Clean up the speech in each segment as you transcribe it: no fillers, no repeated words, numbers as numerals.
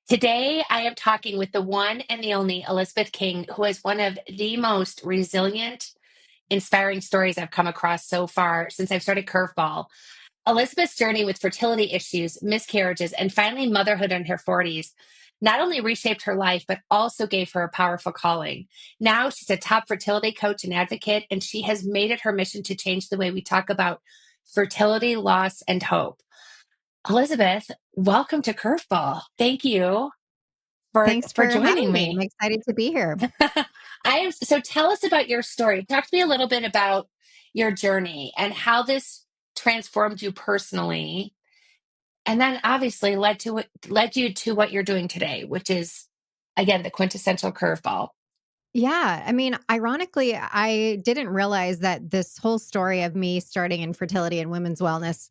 Today, I am talking with the one and the only Elizabeth King, who is one of the most resilient, inspiring stories I've come across so far since I've started Curveball. Elizabeth's journey with fertility issues, miscarriages, and finally motherhood in her 40s not only reshaped her life, but also gave her a powerful calling. Now she's a top fertility coach and advocate, and she has made it her mission to change the way we talk about fertility, loss, and hope. Elizabeth, welcome to Curveball. Thank you for Thanks for for joining having me. I'm me. excited to be here. I am so tell us about your story. Talk to me a little bit about your journey and how this transformed you personally, and then obviously led you to what you're doing today, which is again the quintessential curveball. Yeah. I mean, ironically, I didn't realize that this whole story of me starting in fertility and women's wellness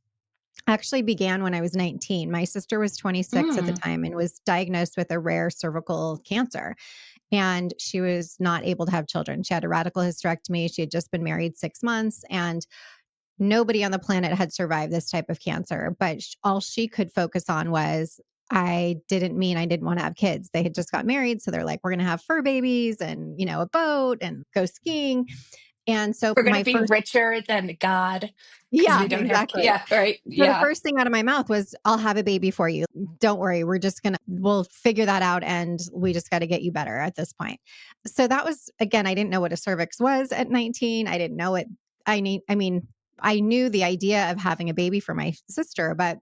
actually began when I was 19. My sister was 26 at the Mm. time and was diagnosed with a rare cervical cancer. And she was not able to have children. She had a radical hysterectomy. She had just been married 6 months, and nobody on the planet had survived this type of cancer. But all she could focus on was, I didn't mean I didn't want to have kids. They had just got married. So they're like, we're going to have fur babies and, a boat and go skiing. And so We're going to my be first, richer than God because yeah, we don't have, exactly. yeah, right. So the Yeah. first thing out of my mouth was, I'll have a baby for you. Don't worry. We'll figure that out. And we just got to get you better at this point. So that was, again, I didn't know what a cervix was at 19. I didn't know it. I mean, I knew the idea of having a baby for my sister, but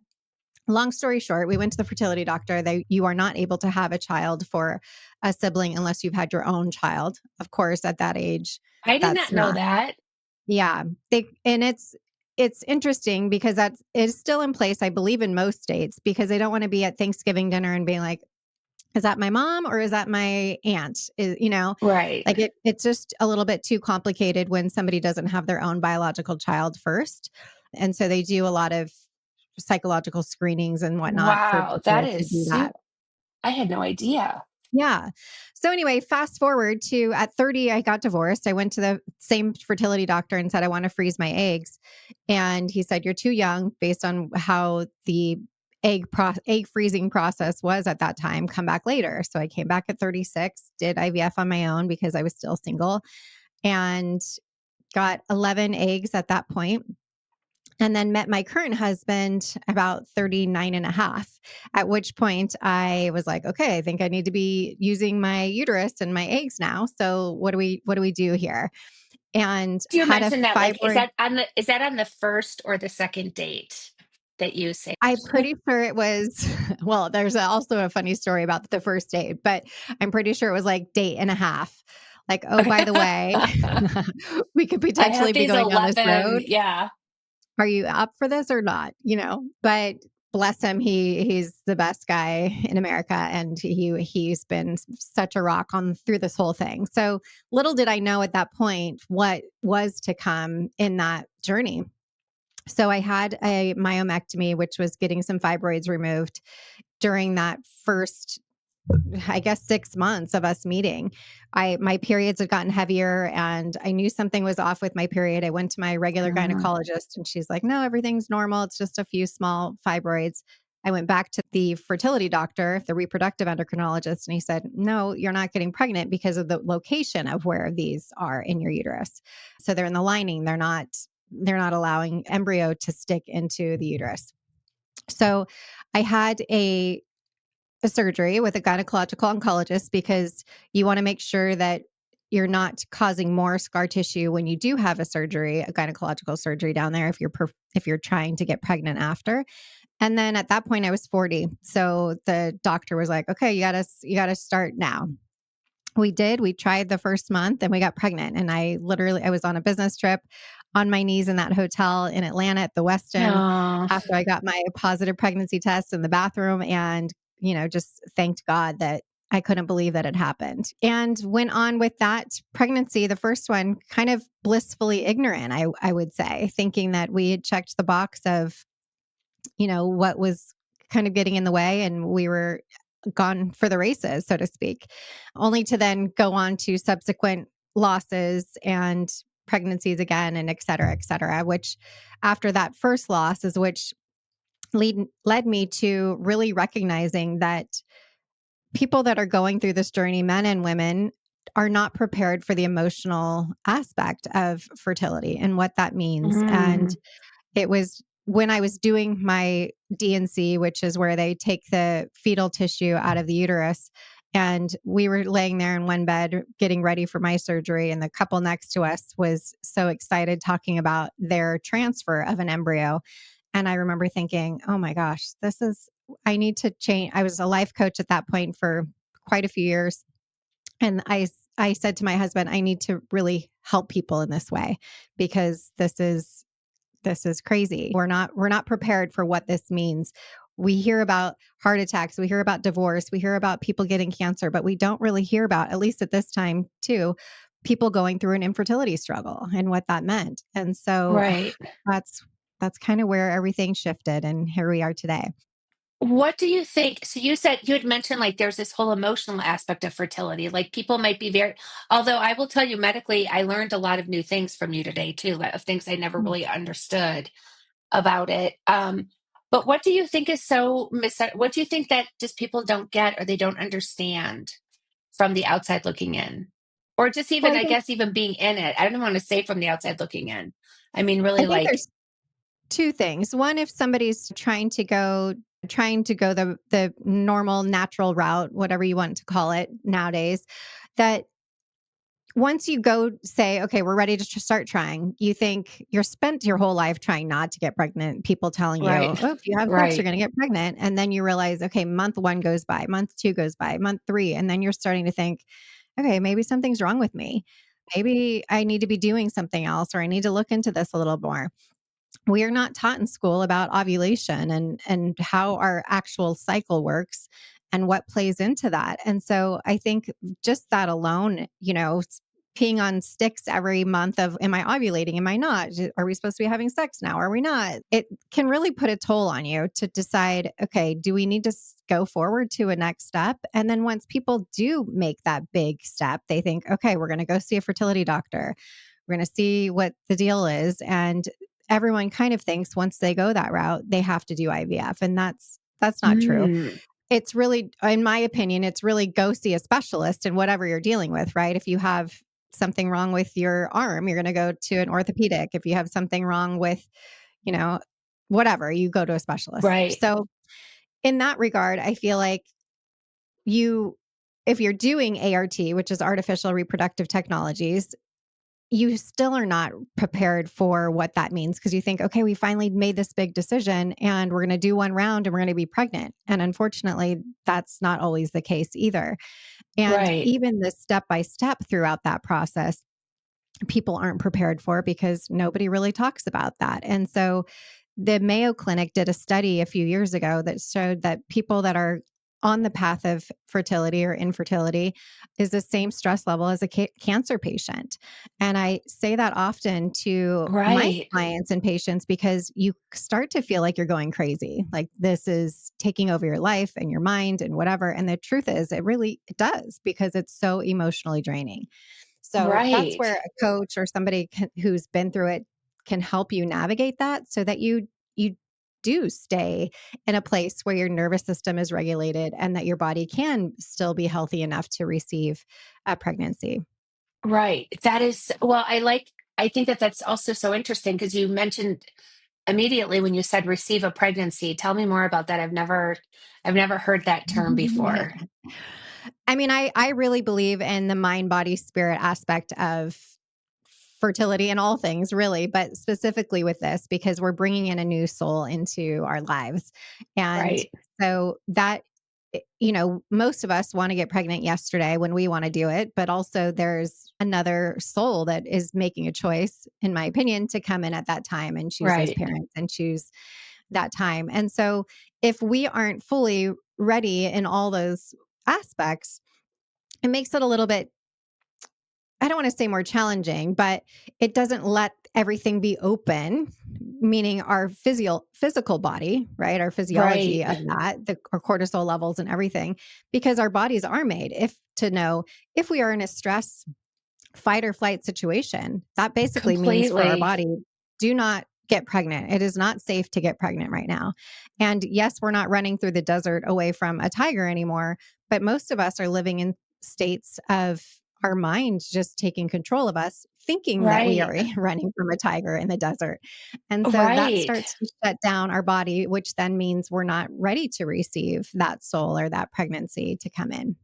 long story short, we went to the fertility doctor. You are not able to have a child for a sibling unless you've had your own child. Of course, at that age, I did that's not know not. that. Yeah. It's interesting because that is still in place, I believe, in most states, because they don't want to be at Thanksgiving dinner and being like, is that my mom or is that my aunt? Right. Like it's just a little bit too complicated when somebody doesn't have their own biological child first. And so they do a lot of psychological screenings and whatnot for Wow, that people to is do that. super. I had no idea. Yeah. So anyway, fast forward to at 30, I got divorced. I went to the same fertility doctor and said, I want to freeze my eggs. And he said, you're too young based on how the egg freezing process was at that time. Come back later. So I came back at 36, did IVF on my own because I was still single, and got 11 eggs at that point, and then met my current husband about 39 and a half, at which point I was like, okay, I think I need to be using my uterus and my eggs now. So what do we do here? And You had a mentioned that, like, fibroid. is that on the first or the second date that you say? I'm pretty sure it was, well, there's also a funny story about the first date, but I'm pretty sure it was like date and a half. Like, oh, by the way, we could I have potentially be these going down this 11. road. Yeah. Are you up for this or not? But bless him, he's the best guy in America, and he's been such a rock on through this whole thing. So little did I know at that point what was to come in that journey. So I had a myomectomy, which was getting some fibroids removed during that first, I guess, 6 months of us meeting. My periods had gotten heavier and I knew something was off with my period. I went to my regular Mm. gynecologist and she's like, no, everything's normal. It's just a few small fibroids. I went back to the fertility doctor, the reproductive endocrinologist, and he said, no, you're not getting pregnant because of the location of where these are in your uterus. So they're in the lining. They're not allowing embryo to stick into the uterus. So I had a surgery with a gynecological oncologist because you want to make sure that you're not causing more scar tissue when you do have a gynecological surgery down there if you're trying to get pregnant after. And then at that point I was 40. So the doctor was like, "Okay, you got to start now." We did. We tried the first month and we got pregnant, and I was on a business trip on my knees in that hotel in Atlanta at the Westin Oh, after I got my positive pregnancy test in the bathroom, and just thanked God that I couldn't believe that it happened, and went on with that pregnancy, the first one, kind of blissfully ignorant, I would say, thinking that we had checked the box of, what was kind of getting in the way, and we were gone for the races, so to speak, only to then go on to subsequent losses and pregnancies again, and et cetera, which after that first loss is which led me to really recognizing that people that are going through this journey, men and women, are not prepared for the emotional aspect of fertility and what that means. And Mm, it was when I was doing my D&C, which is where they take the fetal tissue out of the uterus. And we were laying there in one bed getting ready for my surgery. And the couple next to us was so excited talking about their transfer of an embryo. And I remember thinking, oh my gosh, I need to change. I was a life coach at that point for quite a few years. And I said to my husband, I need to really help people in this way because this is crazy. We're not prepared for what this means. We hear about heart attacks, we hear about divorce, we hear about people getting cancer, but we don't really hear about, at least at this time too, people going through an infertility struggle and what that meant. And so right. that's that's kind of where everything shifted and here we are today. What do you think? So you said you had mentioned like there's this whole emotional aspect of fertility. Like people might be very, although I will tell you medically, I learned a lot of new things from you today too, of things I never Mm. really understood about it. But what do you think is what do you think that just people don't get or they don't understand from the outside looking in? Or just Well, even, I guess, even being in it. I don't want to say from the outside looking in. I mean, I really think like, there's two things. One, if somebody's trying to go the normal natural route, whatever you want to call it nowadays, that once you go say, okay, we're ready to start trying, you think you're spent your whole life trying not to get pregnant. People telling you, right, oh, if you have sex, you're right, going to get pregnant. And then you realize, okay, month one goes by, month two goes by, month three. And then you're starting to think, okay, maybe something's wrong with me. Maybe I need to be doing something else, or I need to look into this a little more. We are not taught in school about ovulation and how our actual cycle works and what plays into that. And so I think just that alone, peeing on sticks every month of, am I ovulating? Am I not? Are we supposed to be having sex now? Are we not? It can really put a toll on you to decide, okay, do we need to go forward to a next step? And then once people do make that big step, they think, okay, we're going to go see a fertility doctor. We're going to see what the deal is. And everyone kind of thinks once they go that route, they have to do IVF. And that's not true. mm, It's really, in my opinion, it's really go see a specialist in whatever you're dealing with, right? If you have something wrong with your arm, you're going to go to an orthopedic. If you have something wrong with, you know, whatever, you go to a specialist. right, So in that regard, I feel like you, if you're doing ART, which is artificial reproductive technologies, you still are not prepared for what that means because you think, okay, we finally made this big decision and we're going to do one round and we're going to be pregnant. And unfortunately, that's not always the case either. And right, even the step by step throughout that process, people aren't prepared for because nobody really talks about that. And so the Mayo Clinic did a study a few years ago that showed that people that are on the path of fertility or infertility is the same stress level as a cancer patient. And I say that often to my right, clients and patients because you start to feel like you're going crazy, like this is taking over your life and your mind and whatever. And the truth is, it does because it's so emotionally draining. So that's right, where a coach or somebody who's been through it can help you navigate that so that you do stay in a place where your nervous system is regulated and that your body can still be healthy enough to receive a pregnancy. right. That is, well, I think that that's also so interesting because you mentioned immediately when you said receive a pregnancy. Tell me more about that. I've never heard that term before. I mean, I really believe in the mind, body, spirit aspect of fertility and all things, really, but specifically with this because we're bringing in a new soul into our lives. And Right, so most of us want to get pregnant yesterday when we want to do it, but also there's another soul that is making a choice, in my opinion, to come in at that time and choose those right, parents and choose that time. And so if we aren't fully ready in all those aspects, it makes it a little bit, I don't want to say more challenging, but it doesn't let everything be open, meaning our physical body, right? Our physiology right. of that, our cortisol levels and everything, because our bodies are made if to know if we are in a stress fight or flight situation. That basically means for our Completely. body, do not get pregnant. It is not safe to get pregnant right now. And yes, we're not running through the desert away from a tiger anymore, but most of us are living in states of our mind just taking control of us, thinking that we are Right. running from a tiger in the desert. And so that Right. starts to shut down our body, which then means we're not ready to receive that soul or that pregnancy to come in.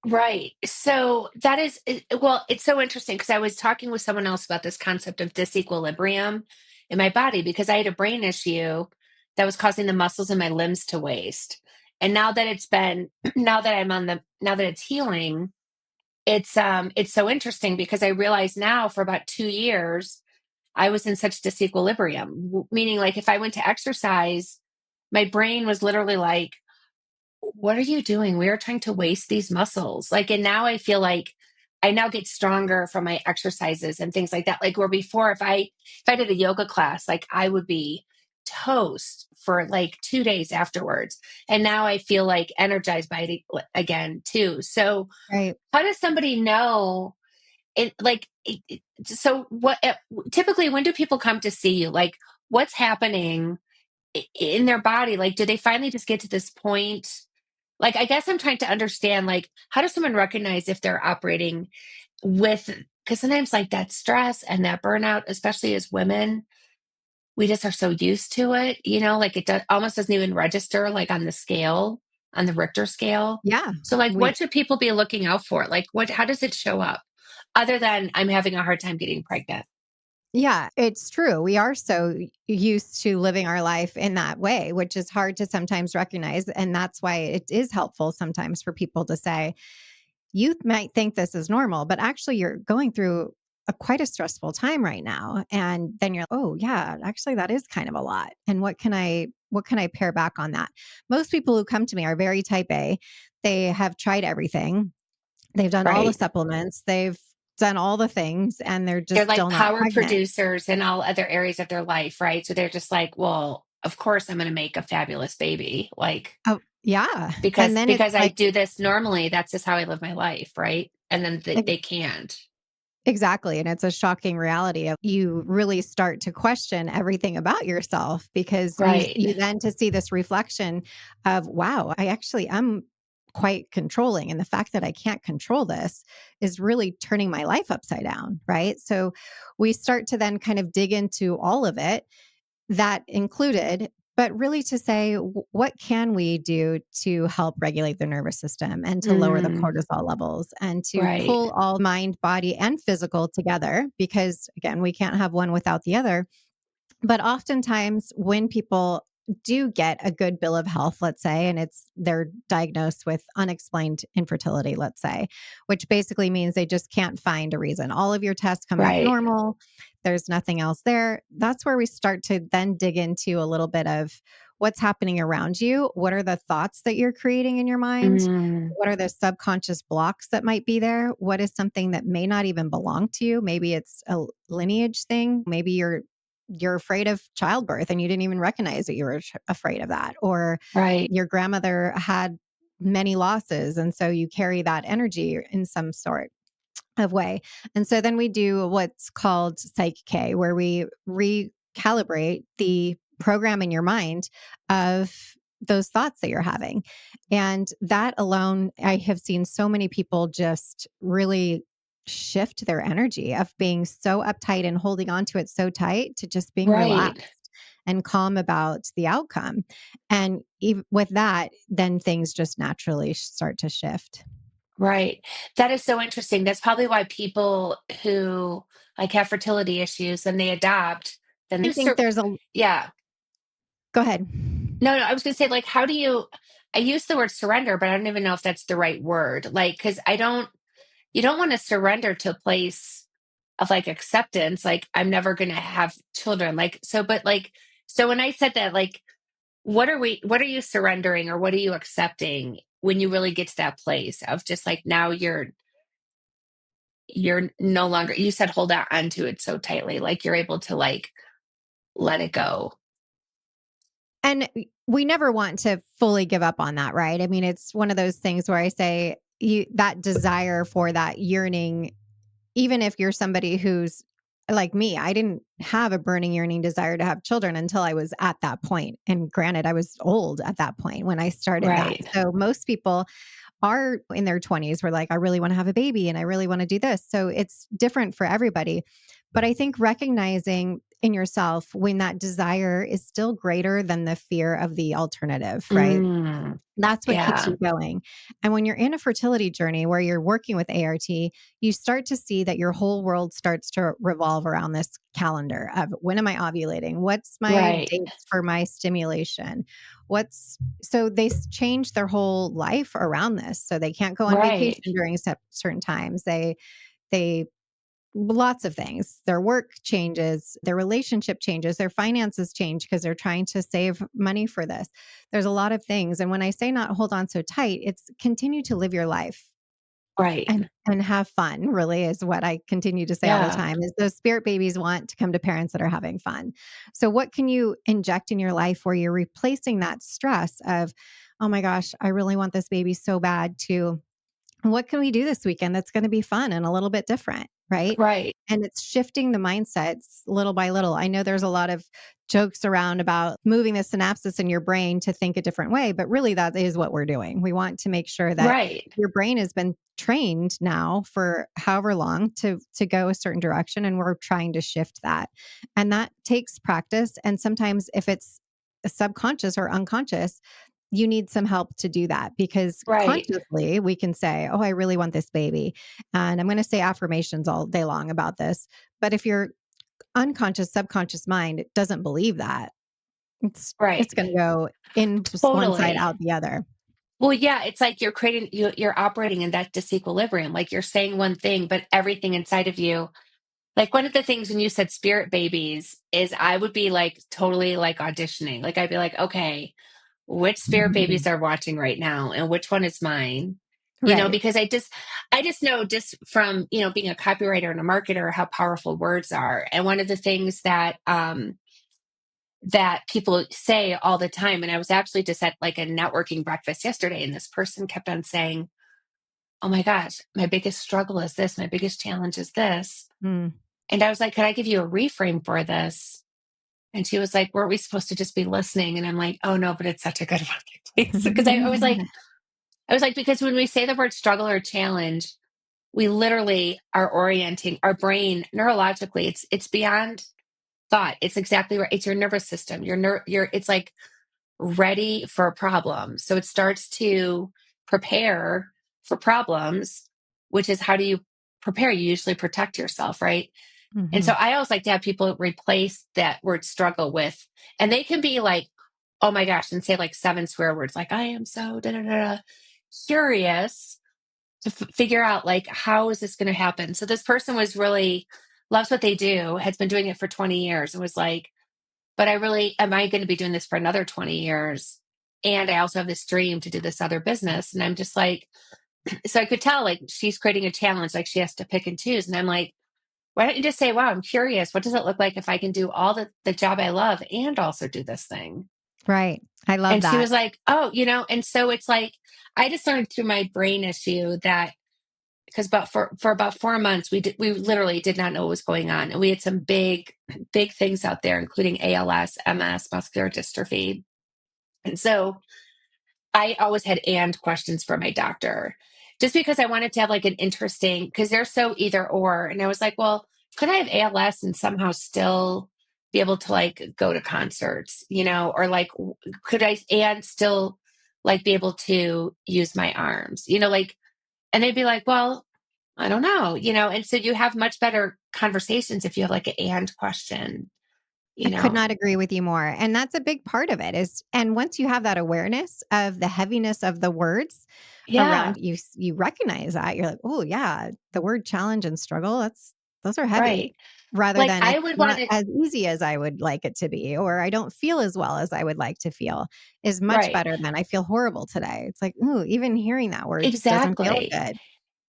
Right. So that is, well, it's so interesting because I was talking with someone else about this concept of disequilibrium in my body because I had a brain issue that was causing the muscles in my limbs to waste. And now that it's been, now that it's healing, it's so interesting because I realize now for about 2 years, I was in such disequilibrium, meaning like if I went to exercise, my brain was literally like, what are you doing? We are trying to waste these muscles. Like, and now I feel like I now get stronger from my exercises and things like that. Like where before, if I did a yoga class, like I would be toast for like 2 days afterwards. And now I feel like energized by it again too. So Right. how does somebody know so what typically when do people come to see you? Like what's happening in their body? Like, do they finally just get to this point? Like, I guess I'm trying to understand, like, how does someone recognize if they're operating with, because sometimes, like, that stress and that burnout, especially as women, we just are so used to it, like almost doesn't even register, like, on the scale, on the Richter scale. Yeah. So, like, We what should people be looking out for? Like, how does it show up other than I'm having a hard time getting pregnant? Yeah, it's true. We are so used to living our life in that way, which is hard to sometimes recognize. And that's why it is helpful sometimes for people to say, you might think this is normal, but actually you're going through quite a stressful time right now. And then you're, oh yeah, actually that is kind of a lot. And what can I pare back on that? Most people who come to me are very type A. They have tried everything. They've done all the Right. supplements. They've done all the things and they're They're just like still not power pregnant. producers in all other areas of their life, right? So they're just like, well, of course I'm going to make a fabulous baby, like Oh, yeah. And because then it's I like do this normally. That's just how I live my life, right? And then ex they can't. exactly, and it's a shocking reality of you really start to question everything about yourself because Right. you then to see this reflection of, "Wow, I actually am quite controlling, and the fact that I can't control this is really turning my life upside down," right? So, we start to then kind of dig into all of it that included, but really to say, what can we do to help regulate the nervous system and to lower the Mm, cortisol levels and to right. pull all mind, body, and physical together? Because again, we can't have one without the other. But oftentimes, when people do get a good bill of health, let's say, and they're diagnosed with unexplained infertility, let's say, which basically means they just can't find a reason. All of your tests come back Right. normal. There's nothing else there. That's where we start to then dig into a little bit of what's happening around you. What are the thoughts that you're creating in your mind? Mm, What are the subconscious blocks that might be there? What is something that may not even belong to you? Maybe it's a lineage thing. Maybe you're afraid of childbirth and you didn't even recognize that you were afraid of that, or right. your grandmother had many losses and so you carry that energy in some sort of way. And so then we do what's called Psych K, where we recalibrate the program in your mind of those thoughts that you're having. And that alone, I have seen so many people just really shift their energy of being so uptight and holding on to it so tight to just being Right. relaxed and calm about the outcome. And even with that, then things just naturally start to shift. Right. That is so interesting. That's probably why people who like have fertility issues and they adopt, then I think there's a yeah. Go ahead. No, I was going to say, like, how do you, I use the word surrender, but I don't even know if that's the right word. Like, because you don't want to surrender to a place of like acceptance. Like, I'm never going to have children. Like, so, but like, so when I said that, like, what are you surrendering or what are you accepting when you really get to that place of just like now you're no longer, you said hold on to it so tightly, like you're able to like let it go. And we never want to fully give up on that, right? I mean, it's one of those things where I say that desire for that yearning, even if you're somebody who's like me, I didn't have a burning, yearning desire to have children until I was at that point. And granted, I was old at that point when I started that. Right. So most people are in their 20s were like, I really want to have a baby and I really want to do this. So it's different for everybody. But I think recognizing in yourself when that desire is still greater than the fear of the alternative, right? Mm, That's what keeps yeah. you going. And when you're in a fertility journey where you're working with ART, you start to see that your whole world starts to revolve around this calendar of when am I ovulating? What's my Right. dates for my stimulation? What's so they change their whole life around this. So they can't go on Right. vacation during certain times. They lots of things. Their work changes, their relationship changes, their finances change because they're trying to save money for this. There's a lot of things. And when I say not hold on so tight, it's continue to live your life Right. and have fun, really is what I continue to say all the Yeah. time is those spirit babies want to come to parents that are having fun. So what can you inject in your life where you're replacing that stress of, oh my gosh, I really want this baby so bad to what can we do this weekend that's going to be fun and a little bit different, right? Right. And it's shifting the mindsets little by little. I know there's a lot of jokes around about moving the synapses in your brain to think a different way, but really that is what we're doing. We want to make sure that Right. your brain has been trained now for however long to go a certain direction and we're trying to shift that. And that takes practice and sometimes if it's subconscious or unconscious, you need some help to do that because Right. consciously we can say, oh, I really want this baby. And I'm going to say affirmations all day long about this. But if your unconscious, subconscious mind doesn't believe that, it's Right. going to go in just one side Totally. out the other. Well, yeah, it's like you're operating in that disequilibrium. Like you're saying one thing, but everything inside of you. Like one of the things when you said spirit babies is I would be like totally like auditioning. Like I'd be like, okay, which spirit babies are watching right now and which one is mine? Right. Because I just know just from, being a copywriter and a marketer how powerful words are. And one of the things that people say all the time, and I was actually just at like a networking breakfast yesterday, and this person kept on saying, oh my gosh, my biggest struggle is this, my biggest challenge is this. Mm. And I was like, could I give you a reframe for this? And she was like, weren't we supposed to just be listening? And I'm like, oh no, but it's such a good one. Because I was like, because when we say the word struggle or challenge, we literally are orienting our brain neurologically. It's beyond thought. It's exactly right. It's your nervous system. It's like ready for a problem. So it starts to prepare for problems, which is how do you prepare? You usually protect yourself, right? And so Mhm. I always like to have people replace that word struggle with, and they can be like, oh my gosh, and say like 7 swear words, like I am so da da da da, curious to figure out like how is this going to happen. So this person was really loves what they do, has been doing it for 20 years, and was like, but I really am I going to be doing this for another 20 years? And I also have this dream to do this other business, and I'm just like, so I could tell like she's creating a challenge, like she has to pick and choose, and I'm like, why don't you just say, wow, I'm curious. What does it look like if I can do all the job I love and also do this thing? Right. I love And she that. was like, oh, and so it's like, I just learned through my brain issue that because for about 4 months, we literally did not know what was going on. And we had some big, big things out there, including ALS, MS, muscular dystrophy. And so I always had and questions for my doctor just because I wanted to have like an interesting, because they're so either or. And I was like, well, could I have ALS and somehow still be able to like go to concerts, or like, could I and still like be able to use my arms, like, and they'd be like, well, I don't know, and so you have much better conversations if you have like an and question, I you could know? not agree with you more. And that's a big part of it is and once you have that awareness of the heaviness of the words Yeah, around you, you recognize that you're like, oh yeah, the word challenge and struggle, those are heavy right. rather Like than I it's would want not to, as easy as I would like it to be, or I don't feel as well as I would like to feel is much right. better than I feel horrible today. It's like, ooh, even hearing that word doesn't feel Exactly.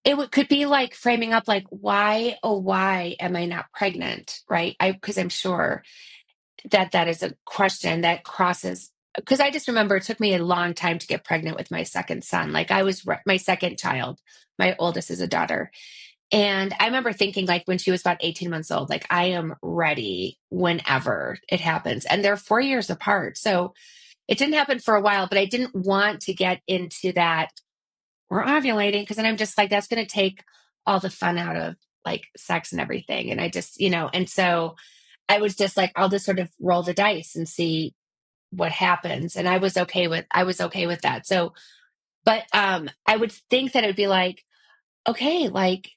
good. Could be like framing up like, why, oh, why am I not pregnant? Right. Because I'm sure that is a question that crosses. Because I just remember it took me a long time to get pregnant with my second son. Like my second child, my oldest is a daughter. And I remember thinking, like, when she was about 18 months old, like, I am ready whenever it happens. And they're 4 years apart. So it didn't happen for a while, but I didn't want to get into that. We're ovulating because then I'm just like, that's going to take all the fun out of like sex and everything. And I just, and so I was just like, I'll just sort of roll the dice and see what happens. And I was okay with that. So, but I would think that it would be like, okay, like,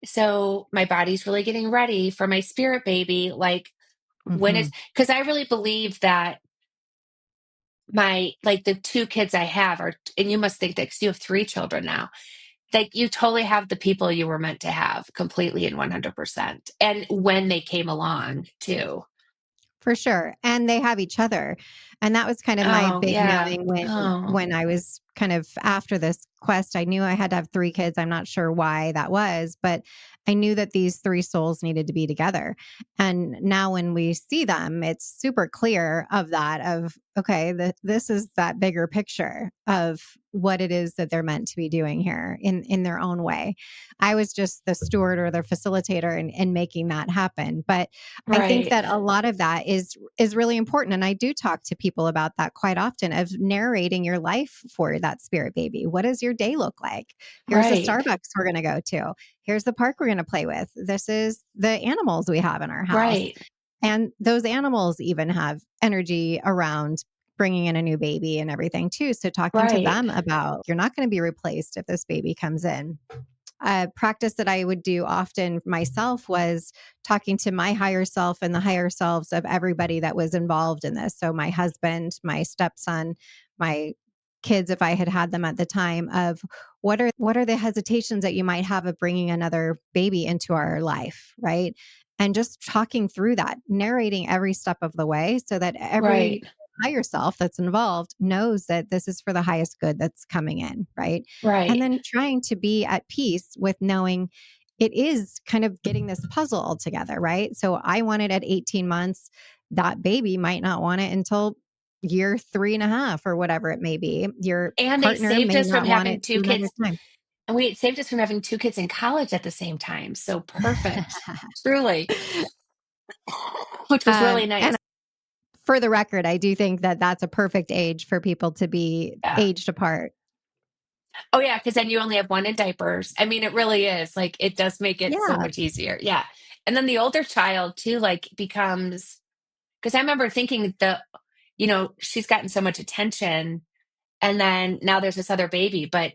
so my body's really getting ready for my spirit baby. Like, when Hmm. is, because I really believe that like the two kids I have are, and you must think that 'cause you have three children now, like you totally have the people you were meant to have completely and 100%. And when they came along too. For sure. And they have each other. And that was kind of my Oh, big yeah. knowing Oh, when I was kind of after this quest. I knew I had to have three kids. I'm not sure why that was, but I knew that these three souls needed to be together. And now when we see them, it's super clear of that of okay, this is that bigger picture of what it is that they're meant to be doing here in their own way. I was just the steward or the facilitator in making that happen. But I think right, that a lot of that is really important, and I do talk to people about that quite often of narrating your life for that spirit baby. What does your day look like? Here's the right, Starbucks we're going to go to. Here's the park we're going to play with. This is the animals we have in our house. right, And those animals even have energy around bringing in a new baby and everything too. So talking to right, them about you're not going to be replaced if this baby comes in. A practice that I would do often myself was talking to my higher self and the higher selves of everybody that was involved in this. So, my husband, my stepson, my kids, if I had had them at the time, of what are the hesitations that you might have of bringing another baby into our life, right? And just talking through that, narrating every step of the way so that every right, higher self that's involved knows that this is for the highest good that's coming in, right? And right. then trying to be at peace with knowing it is kind of getting this puzzle all together, right? So I want it at 18 months. That baby might not want it until year 3.5 or whatever it may be. Your And they partner saved may us from not want having it two to another kids. time. And it saved us from having two kids in college at the same time. So perfect. Truly, which was really And nice. for the record, I do think that that's a perfect age for people to be Yeah. aged apart. Oh, yeah. Cause then you only have one in diapers. I mean, it really is like, it does make it so Yeah. much easier. Yeah. And then the older child too, like becomes, because I remember thinking she's gotten so much attention. And then now there's this other baby, but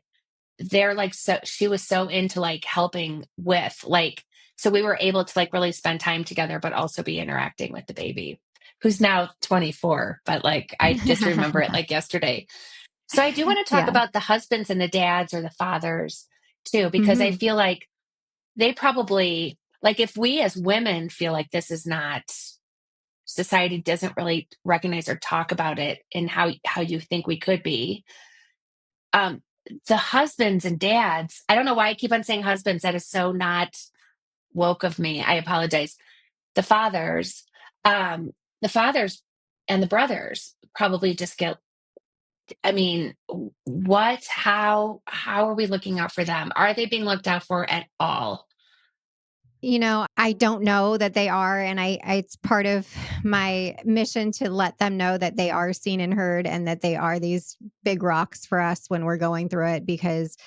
they're like, so she was so into like helping with like, so we were able to like really spend time together, but also be interacting with the baby who's now 24. But like, I just remember it like yesterday. So I do want to talk Yeah. about the husbands and the dads or the fathers too, because I Hmm. feel like they probably, like, if we as women feel like this is not, society doesn't really recognize or talk about it and how you think we could be, um the husbands and dads, I don't know why I keep on saying husbands, that is so not woke of me, I apologize. the fathers um the fathers and the brothers probably just get, I mean, how are we looking out for them? Are they being looked out for at all? I don't know that they are, and it's part of my mission to let them know that they are seen and heard, and that they are these big rocks for us when we're going through it. Because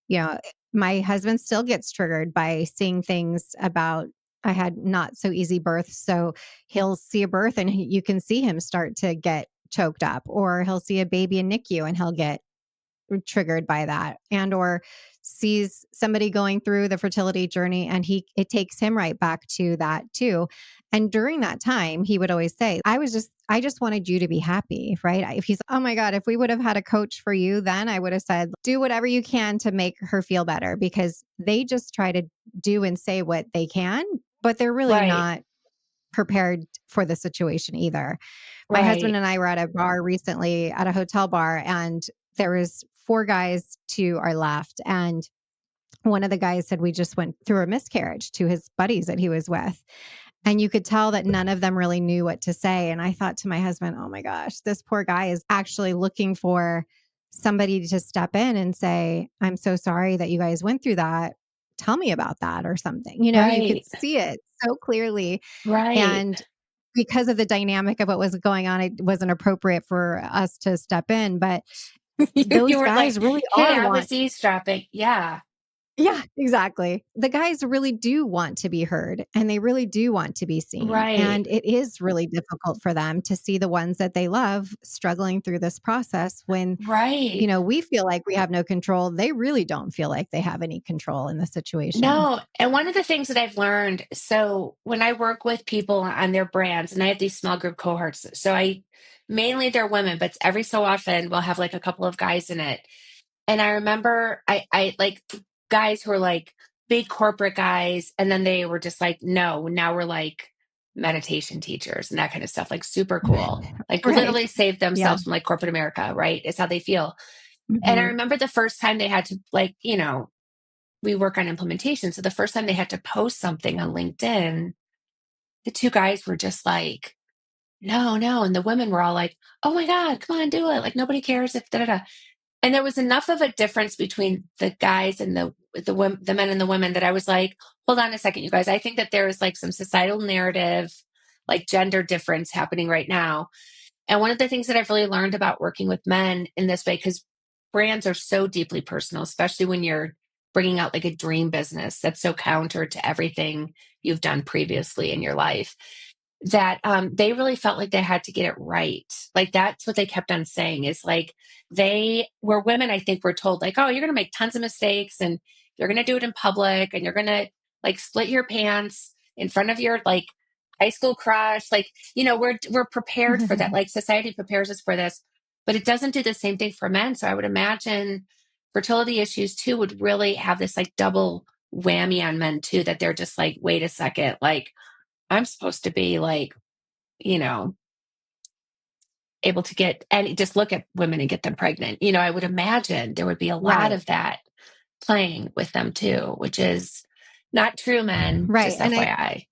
you know, my husband still gets triggered by seeing things about. I had not so easy births, so he'll see a birth and you can see him start to get choked up, or he'll see a baby in NICU and he'll get triggered by that, and or sees somebody going through the fertility journey and it takes him right back to that too. And during that time he would always say, I just wanted you to be happy, right? If he's, oh my god, if we would have had a coach for you then, I would have said do whatever you can to make her feel better, because they just try to do and say what they can, but they're really Right, not prepared for the situation either. My husband right, and I were at a bar recently, at a hotel bar, and there was four guys to our left, and one of the guys said we just went through a miscarriage to his buddies that he was with. And you could tell that none of them really knew what to say. And I thought to my husband, oh my gosh, this poor guy is actually looking for somebody to step in and say, I'm so sorry that you guys went through that. tell me about that or something. You could Right. see it so clearly. Right. And because of the dynamic of what was going on, it wasn't appropriate for us to step in. But You those weren't like, guys really hey, are I want was eavesdropping. Yeah. yeah, exactly. The guys really do want to be heard and they really do want to be seen. Right. And it is really difficult for them to see the ones that they love struggling through this process when, Right. we feel like we have no control. They really don't feel like they have any control in the situation. No, and one of the things that I've learned, so when I work with people on their brands, and I have these small group cohorts, so I mainly they're women, but every so often we'll have like a couple of guys in it. And I remember I like guys who are like big corporate guys, and then they were just like, no, now we're like meditation teachers and that kind of stuff, like super cool. Like Right. literally saved Yeah. themselves from like corporate America, right? Is how they feel. And I Mhm. remember the first time they had to like, we work on implementation. So the first time they had to post something on LinkedIn, the two guys were just like, no, no. And the women were all like, oh my God, come on, do it. Like nobody cares if da da da. And there was enough of a difference between the guys and the men and the women that I was like, hold on a second, you guys. I think that there is like some societal narrative, like gender difference happening right now. And one of the things that I've really learned about working with men in this way, because brands are so deeply personal, especially when you're bringing out like a dream business that's so counter to everything you've done previously in your life, that they really felt like they had to get it right. Like that's what they kept on saying is like they were women, I think, were told like, oh, you're going to make tons of mistakes and you're going to do it in public and you're going to like split your pants in front of your like high school crush. Like, we're prepared for that. Like society prepares us for this, but it doesn't do the same thing for men. So I would imagine fertility issues too would really have this like double whammy on men too, that they're just like, wait a second, like I'm supposed to be like, you know, able to get and just look at women and get them pregnant. I would imagine there would be a lot Right. of that playing with them too, which is not true, men, Right. just And I FYI.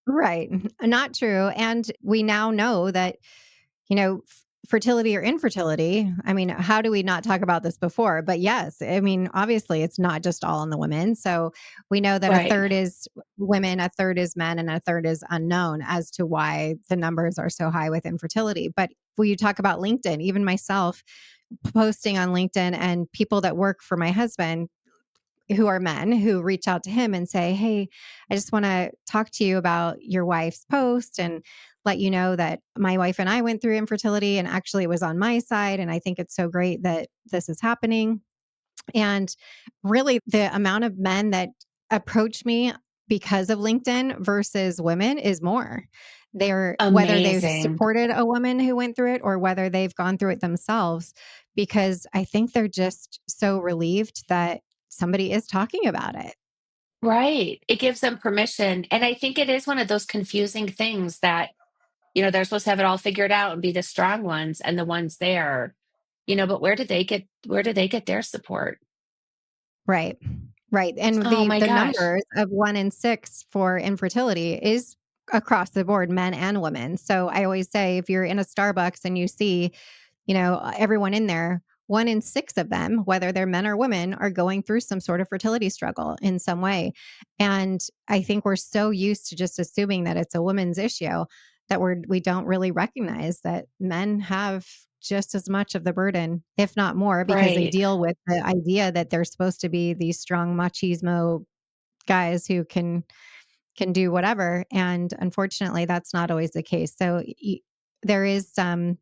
right. Not true. And we now know that fertility or infertility. I mean, how do we not talk about this before? But yes, I mean, obviously, it's not just all on the women. So we know that a Right. third is women, a third is men, and a third is unknown as to why the numbers are so high with infertility. But when you talk about LinkedIn, even myself posting on LinkedIn and people that work for my husband who are men who reach out to him and say, hey, I just want to talk to you about your wife's post and let you know that my wife and I went through infertility and actually it was on my side. And I think it's so great that this is happening. And really, the amount of men that approach me because of LinkedIn versus women is more. They're whether they've Amazing. supported a woman who went through it or whether they've gone through it themselves, because I think they're just so relieved that somebody is talking about it. Right. It gives them permission. And I think it is one of those confusing things that, they're supposed to have it all figured out and be the strong ones and the ones there, but where do they get their support? Right. Right. And Oh my the gosh. numbers of 1 in 6 for infertility is across the board, men and women. So I always say if you're in a Starbucks and you see, everyone in there, 1 in 6 of them, whether they're men or women, are going through some sort of fertility struggle in some way. And I think we're so used to just assuming that it's a woman's issue that we don't really recognize that men have just as much of the burden, if not more, because they Right. deal with the idea that they're supposed to be these strong machismo guys who can do whatever. And unfortunately, that's not always the case. So there is some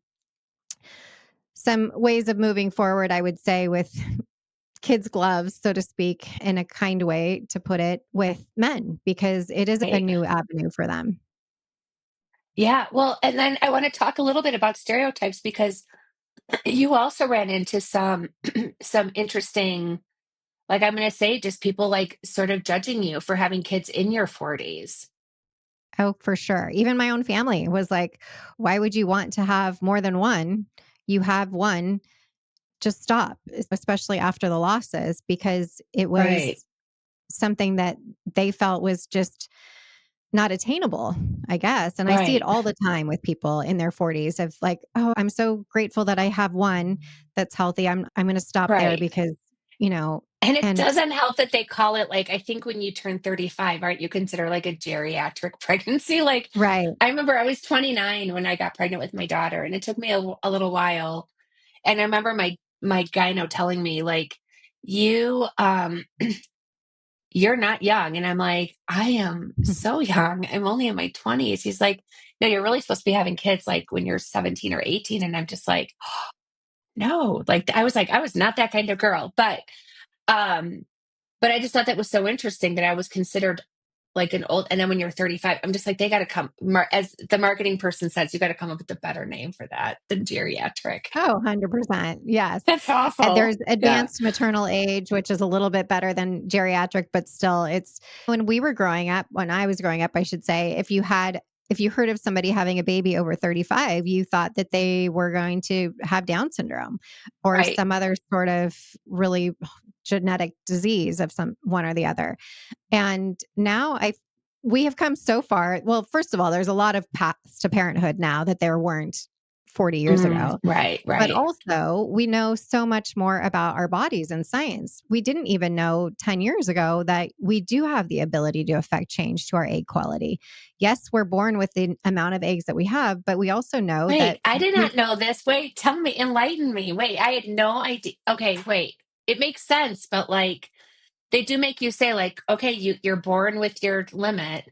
ways of moving forward, I would say, with kids' gloves, so to speak, in a kind way to put it, with men, because it is a Right. new avenue for them. Yeah. Well, and then I want to talk a little bit about stereotypes because you also ran into some some interesting, like I'm going to say, just people like sort of judging you for having kids in your 40s. Oh, for sure. Even my own family was like, why would you want to have more than one? You have one, just stop, especially after the losses, because it Right. was something that they felt was just not attainable, I guess. And I see it Right. all the time with people in their 40s of like, oh, I'm so grateful that I have one that's healthy. I'm going to stop there Right. because, you know, And it And doesn't help that they call it like, I think when you turn 35, aren't you consider like a geriatric pregnancy? Like, right. I remember I was 29 when I got pregnant with my daughter, and it took me a little while. And I remember my gyno telling me, like, you you're not young. And I'm like, I am so young. I'm only in my 20s. He's like, no, you're really supposed to be having kids like when you're 17 or 18. And I'm just like, no, like, I was not that kind of girl. Um, but I just thought that was so interesting that I was considered like an old, and then when you're 35, I'm just like, they got to come, as the marketing person says, you got to come up with a better name for that than geriatric. Oh, 100%. Yes. That's And awful. there's Yeah. advanced maternal age, which is a little bit better than geriatric, but still it's when we were growing up, when I was growing up, I should say, if you heard of somebody having a baby over 35, you thought that they were going to have Down syndrome or Right. some other sort of really genetic disease of some one or the other. And now we have come so far. Well, first of all, there's a lot of paths to parenthood now that there weren't 40 years ago. Right. But Right. also, we know so much more about our bodies and science. We didn't even know 10 years ago that we do have the ability to affect change to our egg quality. Yes, we're born with the amount of eggs that we have, but we also know that Wait, I did we not know this. Wait, tell me, enlighten me. Wait, I had no idea. Okay, wait. It makes sense, but like they do make you say like, okay, you're born with your limit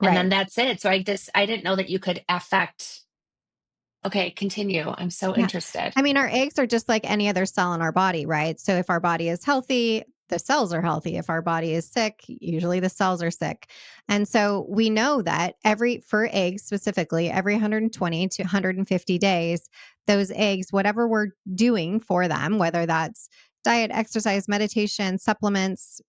and then right. that's it. So I didn't know that you could affect. Okay, continue. I'm so Yeah. interested. I mean, our eggs are just like any other cell in our body, right? So if our body is healthy, the cells are healthy. If our body is sick, usually the cells are sick. And so we know that for eggs specifically, every 120 to 150 days, those eggs, whatever we're doing for them, whether that's diet, exercise, meditation, supplements,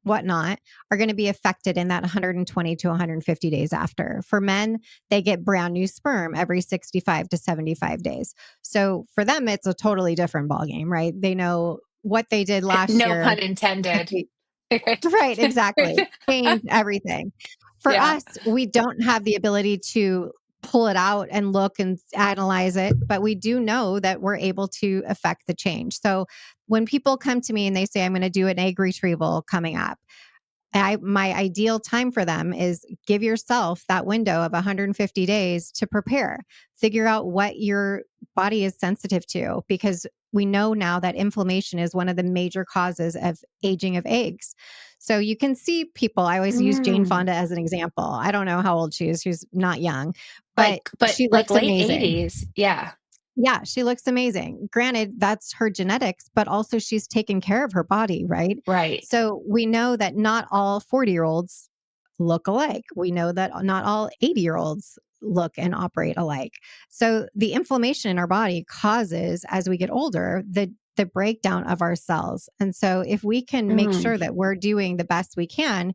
whatnot, are going to be affected in that 120 to 150 days after. For men, they get brand new sperm every 65 to 75 days. So for them, it's a totally different ballgame, right? They know what they did last No year. pun intended. Right, exactly. Change everything. For Yeah. us, we don't have the ability to pull it out and look and analyze it, but we do know that we're able to affect the change. So when people come to me and they say, I'm going to do an egg retrieval coming up, my ideal time for them is give yourself that window of 150 days to prepare. Figure out what your body is sensitive to because we know now that inflammation is one of the major causes of aging of eggs. So you can see people, I always use Jane Mm. Fonda as an example. I don't know how old she is. She's not young, but But she like looks late amazing. 80s. Yeah. Yeah, she looks amazing. Granted, that's her genetics, but also she's taken care of her body, right? Right. So we know that not all 40-year-olds look alike. We know that not all 80-year-olds look and operate alike. So the inflammation in our body causes, as we get older, the breakdown of our cells. And so if we can make Mm. sure that we're doing the best we can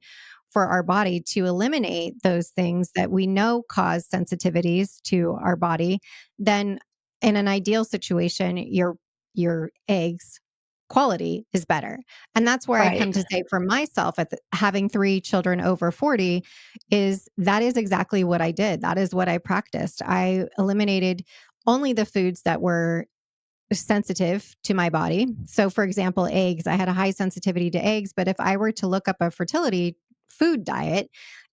for our body to eliminate those things that we know cause sensitivities to our body, then in an ideal situation, your eggs quality is better. And that's where I come Right. to say for myself having 3 children over 40 is that is exactly what I did. That is what I practiced. I eliminated only the foods that were sensitive to my body. So for example, eggs, I had a high sensitivity to eggs, but if I were to look up a fertility food diet,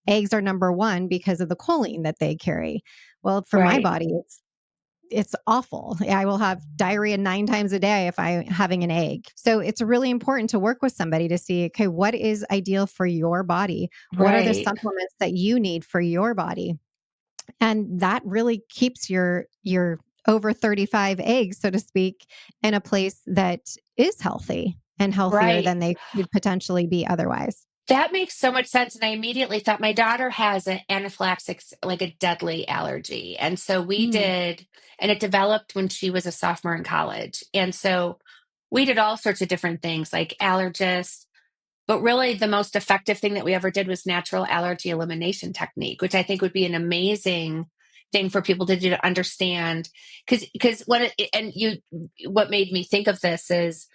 eggs are number 1 because of the choline that they carry. Well, for my Right. body, it's awful. I will have diarrhea 9 times a day if I'm having an egg. So it's really important to work with somebody to see, okay, what is ideal for your body? What are the Right. supplements that you need for your body? And that really keeps your over 35 eggs, so to speak, in a place that is healthy and healthier Right. than they could potentially be otherwise. That makes so much sense. And I immediately thought my daughter has an anaphylaxis, like a deadly allergy. And so we Mm, did, and it developed when she was a sophomore in college. And so we did all sorts of different things like allergists, but really the most effective thing that we ever did was natural allergy elimination technique, which I think would be an amazing thing for people to do to understand. Because what made me think of this is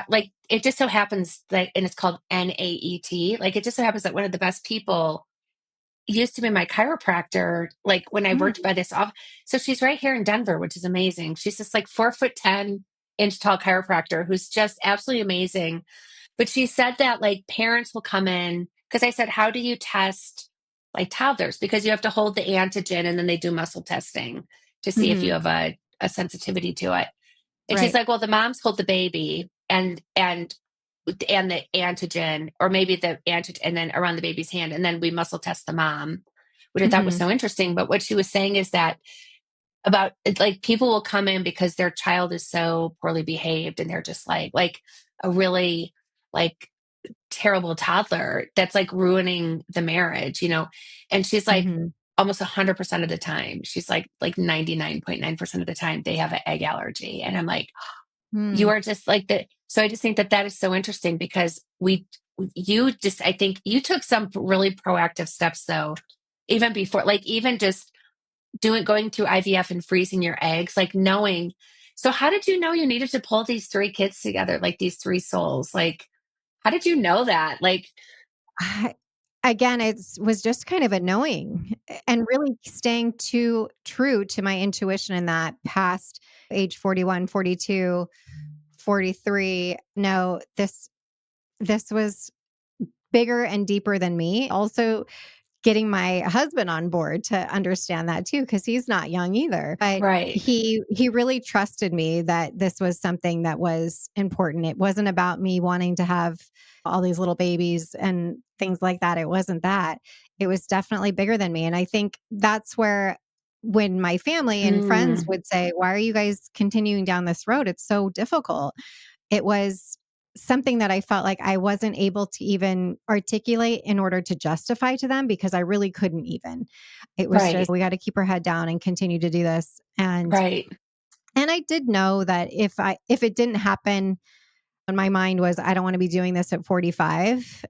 like it just so happens that, and it's called NAET, like it just so happens that one of the best people used to be my chiropractor, like when I worked mm, by this off. So she's right here in Denver, which is amazing. She's just like 4'10", inch tall chiropractor who's just absolutely amazing. But she said that like parents will come in because I said, how do you test like toddlers? Because you have to hold the antigen and then they do muscle testing to see if you Mhm. have a sensitivity to it. And she's Right. like, well, the moms hold the baby and the antigen, or maybe the antigen, and then around the baby's hand, and then we muscle test the mom, which I thought was Mhm. so interesting. But what she was saying is that about like people will come in because their child is so poorly behaved and they're just like a really like terrible toddler that's like ruining the marriage, you know. And she's like Mhm. almost 100% of the time, she's like 99.9% of the time they have an egg allergy. And I'm like, you Mm. are just like that. So I just think that that is so interesting because you just, I think you took some really proactive steps though, even before, like even just going through IVF and freezing your eggs, like knowing. So how did you know you needed to pull these three kids together, like these three souls? Like, how did you know that? Like, I Again, it's was just kind of a knowing and really staying too true to my intuition in that past age 41, 42, 43. No, this was bigger and deeper than me. Also, getting my husband on board to understand that too, because he's not young either. But right. he really trusted me that this was something that was important. It wasn't about me wanting to have all these little babies and things like that. It wasn't that. It was definitely bigger than me. And I think that's where when my family and friends Mm, would say, "Why are you guys continuing down this road? It's so difficult." It was something that I felt like I wasn't able to even articulate in order to justify to them because I really couldn't even. It was just, right. we got to keep our head down and continue to do this. Right. And I did know that if it didn't happen, and my mind was, I don't want to be doing this at 45.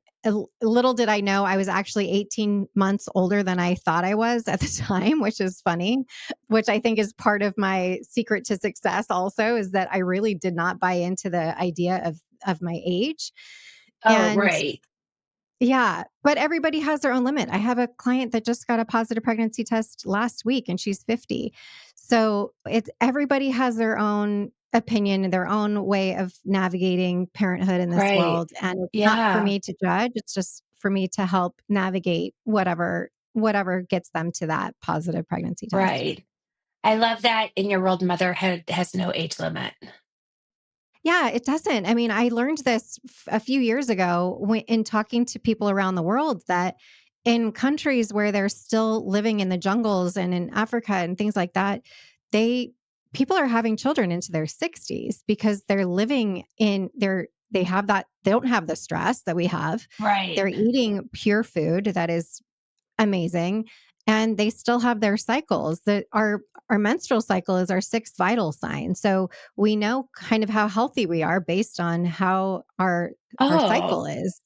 Little did I know I was actually 18 months older than I thought I was at the time, which is funny, which I think is part of my secret to success also is that I really did not buy into the idea of my age. Oh, And right. yeah, but everybody has their own limit. I have a client that just got a positive pregnancy test last week and she's 50. So it's everybody has their own opinion and their own way of navigating parenthood in this Right. world. And it's not for Yeah. me to judge. It's just for me to help navigate whatever gets them to that positive pregnancy test. Right. I love that in your world, motherhood has no age limit. Yeah, it doesn't. I mean, I learned this a few years ago in talking to people around the world that in countries where they're still living in the jungles and in Africa and things like that, they people are having children into their 60s because they're living in they have that they don't have the stress that we have. Right. They're eating pure food that is amazing and they still have their cycles. That our menstrual cycle is our sixth vital sign. So we know kind of how healthy we are based on how our Oh, cycle is.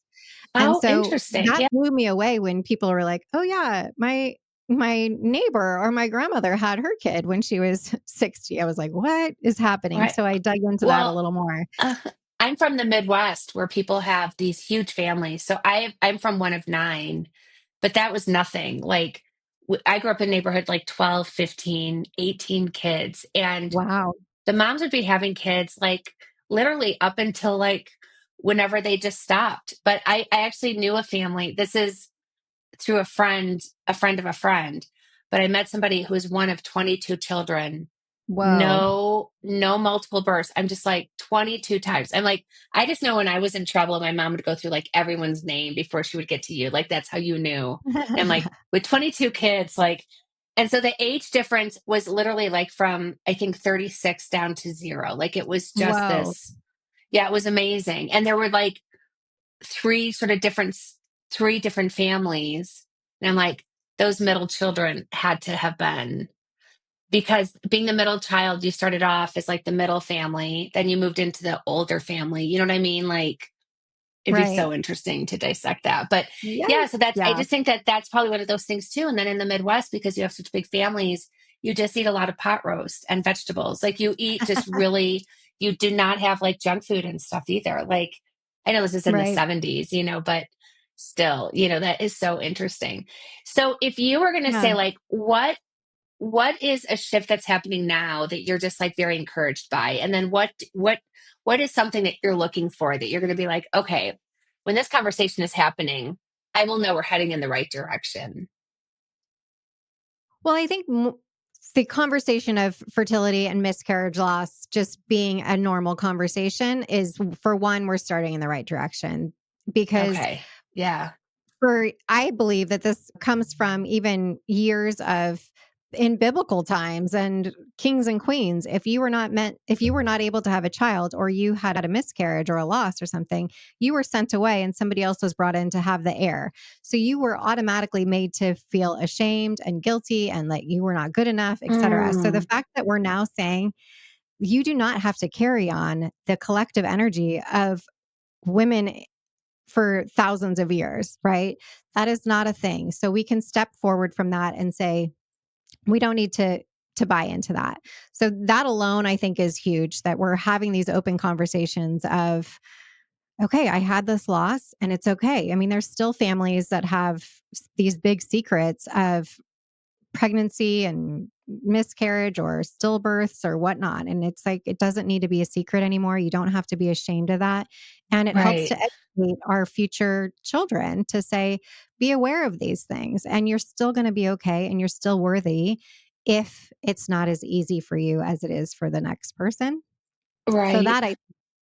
And how so interesting. that Yeah. blew me away when people were like, "Oh yeah, my neighbor or my grandmother had her kid when she was 60." I was like, "What is happening?" Right. So I dug into that a Well, little more. uh, I'm from the Midwest where people have these huge families. So I'm from one of nine, but that was nothing. Like I grew up in a neighborhood like 12, 15, 18 kids. And Wow. the moms would be having kids like literally up until like whenever they just stopped. But I actually knew a family. This is through a friend of a friend. But I met somebody who was one of 22 children. Whoa. No multiple births. I'm just like 22 times. I'm like, I just know when I was in trouble, my mom would go through like everyone's name before she would get to you. Like that's how you knew. And I'm like, with 22 kids, like, and so the age difference was literally like from I think 36 down to zero. Like it was just Whoa. this, yeah, it was amazing. And there were like three sort of different three different families. And I'm like, those middle children had to have been, because being the middle child, you started off as like the middle family, then you moved into the older family. You know what I mean? Like it'd be Right. so interesting to dissect that. But yeah, so Yes. that's, I Yeah. just think that that's probably one of those things too. And then in the Midwest, because you have such big families, you just eat a lot of pot roast and vegetables. Like you eat just really, you do not have like junk food and stuff either. Like I know this is in the Right. 70s, you know, but still, you know, that is so interesting. So if you were going to Yeah. say like, what is a shift that's happening now that you're just like very encouraged by? And then what is something that you're looking for that you're going to be like, okay, when this conversation is happening, I will know we're heading in the right direction. Well, I think the conversation of fertility and miscarriage loss just being a normal conversation is, for one, we're starting in the right direction because Okay. Yeah. for I believe that this comes from even years of in biblical times and kings and queens. If you were not able to have a child, or you had a miscarriage or a loss or something, you were sent away and somebody else was brought in to have the heir. So you were automatically made to feel ashamed and guilty and like you were not good enough, etc. So the Mm, fact that we're now saying you do not have to carry on the collective energy of women for thousands of years, right? That is not a thing. So we can step forward from that and say, we don't need to buy into that. So that alone I think is huge, that we're having these open conversations of, okay, I had this loss and it's okay. I mean, there's still families that have these big secrets of pregnancy and miscarriage or stillbirths or whatnot. And it's like, it doesn't need to be a secret anymore. You don't have to be ashamed of that. And it helps to right. educate our future children to say, be aware of these things and you're still going to be okay and you're still worthy if it's not as easy for you as it is for the next person. So Right. that I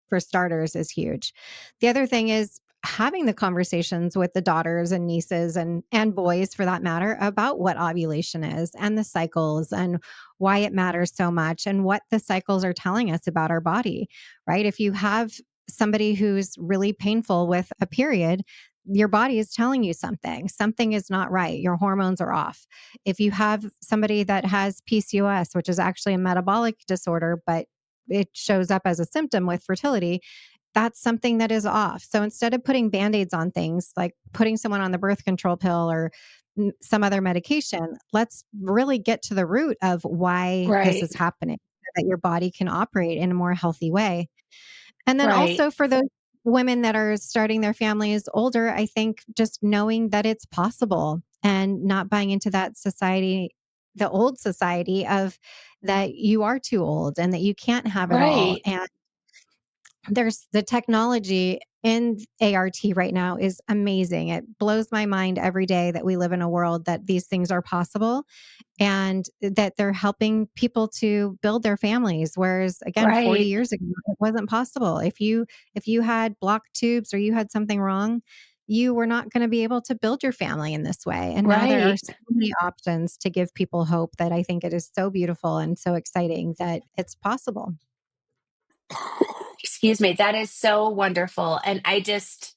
for starters is huge. The other thing is having the conversations with the daughters and nieces and boys for that matter about what ovulation is and the cycles and why it matters so much and what the cycles are telling us about our body, right? If you have somebody who's really painful with a period, your body is telling you something. Something is not right. Your hormones are off. If you have somebody that has PCOS, which is actually a metabolic disorder, but it shows up as a symptom with fertility, that's something that is off. So instead of putting band-aids on things, like putting someone on the birth control pill or some other medication, let's really get to the root of why this Right. is happening so that your body can operate in a more healthy way. And then Right. also for those women that are starting their families older, I think just knowing that it's possible and not buying into that society, the old society of that you are too old and that you can't have it all. Right. And there's the technology in ART right now is amazing. It blows my mind every day that we live in a world that these things are possible and that they're helping people to build their families, whereas again 40 Right. years ago it wasn't possible. If you had blocked tubes or you had something wrong, you were not going to be able to build your family in this way. And now there are Right. so many options to give people hope that I think it is so beautiful and so exciting that it's possible. Excuse me. That is so wonderful. And I just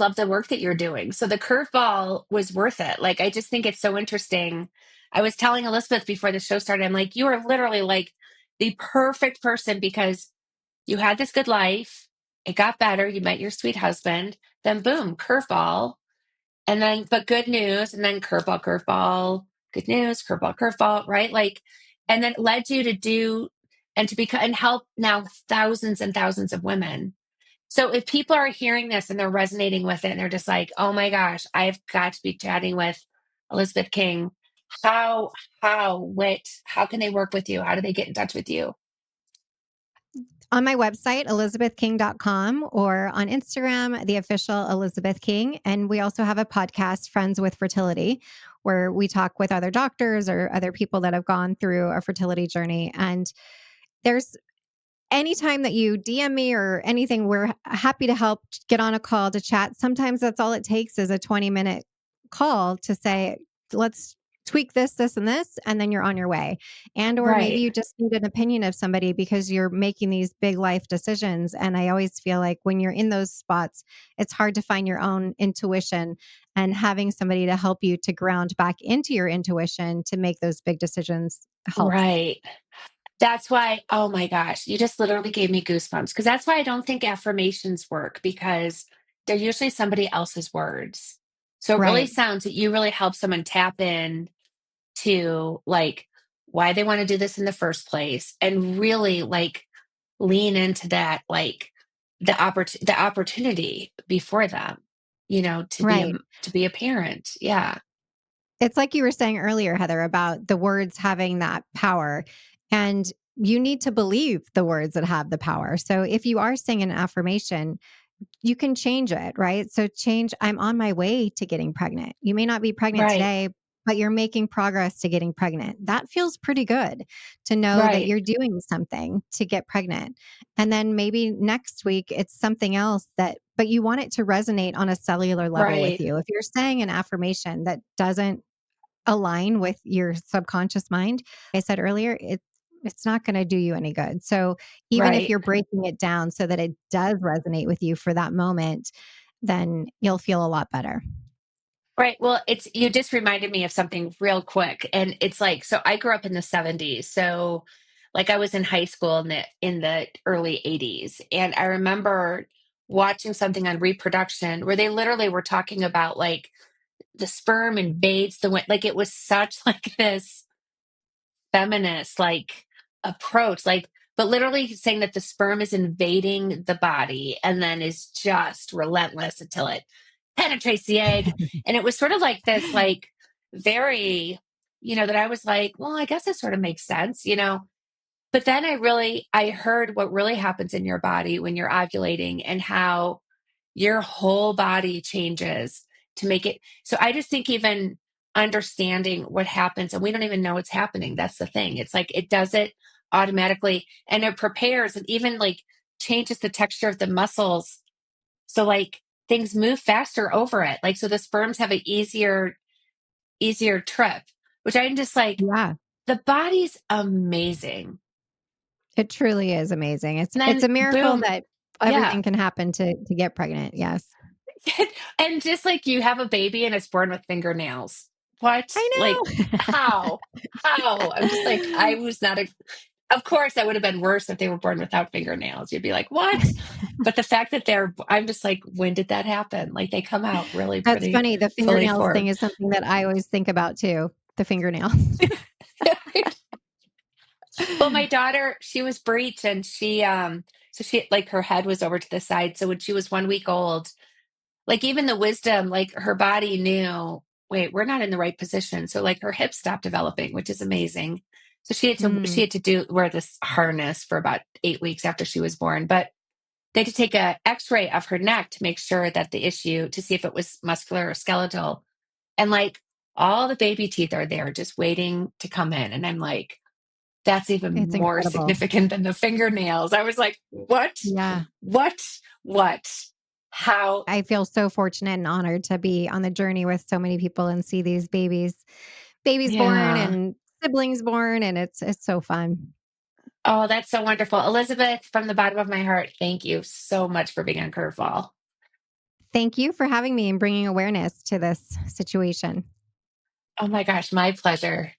love the work that you're doing. So the curveball was worth it. Like, I just think it's so interesting. I was telling Elizabeth before the show started, I'm like, you are literally like the perfect person because you had this good life. It got better. You met your sweet husband. Then, boom, curveball. And then, but good news. And then curveball, curveball, good news, curveball, curveball, right? Like, and then it led you to do and to become and help now thousands and thousands of women. So if people are hearing this and they're resonating with it and they're just like, oh my gosh, I've got to be chatting with Elizabeth King. How, how can they work with you? How do they get in touch with you? On my website, elizabethking.com, or on Instagram, the official Elizabeth King. And we also have a podcast, Friends with Fertility, where we talk with other doctors or other people that have gone through a fertility journey. And there's anytime that you DM me or anything, we're happy to help get on a call to chat. Sometimes that's all it takes is a 20-minute call to say, let's tweak this, and this, and then you're on your way. And, or maybe Right, you just need an opinion of somebody because you're making these big life decisions. And I always feel like when you're in those spots, it's hard to find your own intuition, and having somebody to help you to ground back into your intuition to make those big decisions helps. right. That's why, oh my gosh, you just literally gave me goosebumps because that's why I don't think affirmations work because they're usually somebody else's words. So it really Right. sounds that you really help someone tap in to like why they want to do this in the first place and really like lean into that, like the opportunity before them, you know, Right. to be a parent. Yeah. It's like you were saying earlier, Heather, about the words having that power. And you need to believe the words that have the power. So if you are saying an affirmation, you can change it, right? So change, I'm on my way to getting pregnant. You may not be pregnant Right, today, but you're making progress to getting pregnant. That feels pretty good to know that right, you're doing something to get pregnant. And then maybe next week it's something else that, but you want it to resonate on a cellular level with right, you. If you're saying an affirmation that doesn't align with your subconscious mind, I said earlier, it's not going to do you any good. So even if right. you're breaking it down so that it does resonate with you for that moment, then you'll feel a lot better. Right. Well, it's you just reminded me of something real quick. And it's like, so I grew up in the 70s. So like I was in high school in the early 80s. And I remember watching something on reproduction where they literally were talking about like the sperm invades the wind. Like it was such like this feminist like approach, like but literally saying that the sperm is invading the body and then is just relentless until it penetrates the egg. And it was sort of like this like very, that I was like, well, I guess it sort of makes sense. But then I heard what really happens in your body when you're ovulating and how your whole body changes to make it. So I just think even understanding what happens, and we don't even know what's happening. That's the thing. It's like it does it automatically and it prepares and even like changes the texture of the muscles. So like things move faster over it. Like so the sperms have an easier trip, which I'm just like, Yeah, the body's amazing. it truly is amazing. And It's then a miracle boom, that yeah. everything can happen to get pregnant. Yes. And just like you have a baby and it's born with fingernails. What? I Like, know. how? How? I'm just like, I was not a, of course, that would have been worse if they were born without fingernails. You'd be like, what? But the fact that I'm just like, when did that happen? Like, they come out really That's pretty funny. The fully fingernails thing formed. is something that I always think about too. The fingernails. Well, my daughter, she was breech and so she, like, her head was over to the side. So when she was 1 week old, like even the wisdom, like her body knew, wait, we're not in the right position. So like her hips stopped developing, which is amazing. So she Mm, had to wear this harness for about 8 weeks after she was born. But they had to take a X-ray of her neck to make sure that the issue to see if it was muscular or skeletal. And like all the baby teeth are there just waiting to come in. And I'm like, that's even it's more incredible. significant than the fingernails. I was like, what? Yeah. What? What? How? I feel so fortunate and honored to be on the journey with so many people and see these babies born Yeah. and siblings born, and it's so fun. Oh, that's so wonderful. Elizabeth, from the bottom of my heart, thank you so much for being on Curveball. Thank you for having me and bringing awareness to this situation. Oh my gosh, my pleasure.